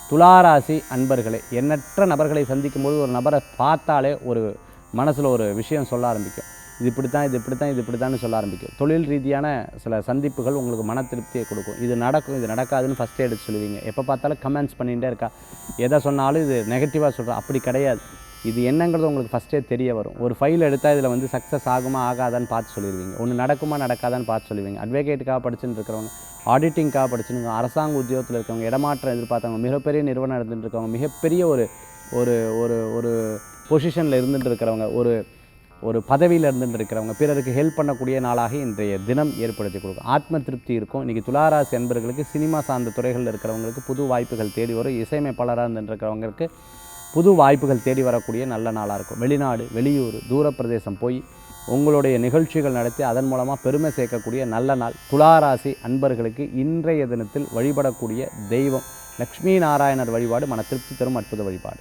துளாராசி அன்பர்களே, எண்ணற்ற நபர்களை சந்திக்கும்போது ஒரு நபரை பார்த்தாலே ஒரு மனசில் ஒரு விஷயம் சொல்ல ஆரம்பிக்கும். இது இப்படித்தான், இது இப்படித்தான், இது இப்படித்தான்னு சொல்ல ஆரம்பிக்கும். தொழில் ரீதியான சில சந்திப்புகள் உங்களுக்கு மன திருப்தியை கொடுக்கும். இது நடக்கும், இது நடக்காதுன்னு ஃபஸ்ட்டே எடுத்து சொல்லுவீங்க. எப்போ பார்த்தாலும் கமெண்ட்ஸ் பண்ணிகிட்டே இருக்கா, எதை சொன்னாலும் இது நெகட்டிவாக சொல்கிறா. அப்படி கிடையாது. இது என்னங்கிறது உங்களுக்கு ஃபஸ்ட்டே தெரிய வரும். ஒரு ஃபைல் எடுத்தால் இதில் வந்து சக்ஸஸ் ஆகுமா ஆகாதான்னு பார்த்து சொல்லிடுவீங்க. ஒன்று நடக்குமா நடக்காதான்னு பார்த்து சொல்லுவீங்க. அட்வொகேட்டுக்காக படிச்சுட்டு இருக்கிறவங்க, ஆடிட்டிங்காக படிச்சுருங்க, அரசாங்க உத்தியோகத்தில் இருக்கவங்க, இடமாற்றம் எதிர்பார்த்தவங்க, மிகப்பெரிய நிறுவனம் இருந்துட்டு இருக்கவங்க, மிகப்பெரிய ஒரு ஒரு ஒரு ஒரு பொசிஷனில் இருந்துட்டு இருக்கிறவங்க, ஒரு பதவியில் இருந்துட்டு இருக்கிறவங்க, பிறருக்கு ஹெல்ப் பண்ணக்கூடிய நாளாக இன்றைய தினம் ஏற்படுத்தி கொடுக்கும். ஆத்ம திருப்தி இருக்கும். இன்றைக்கி துளாராசி அன்பர்களுக்கு சினிமா சார்ந்த துறைகளில் இருக்கிறவங்களுக்கு புது வாய்ப்புகள் தேடி வரும். இசையமைப்பாளராக இருந்துட்டு இருக்கிறவங்களுக்கு புது வாய்ப்புகள் தேடி வரக்கூடிய நல்ல நாளாக இருக்கும். வெளிநாடு, வெளியூர், தூரப்பிரதேசம் போய் உங்களுடைய நிகழ்ச்சிகள் நடத்தி அதன் மூலமாக பெருமை சேர்க்கக்கூடிய நல்ல நாள். துளாராசி அன்பர்களுக்கு இன்றைய தினத்தில் வழிபடக்கூடிய தெய்வம் லக்ஷ்மி நாராயணர் வழிபாடு மன திருப்தி தரும் அற்புத வழிபாடு.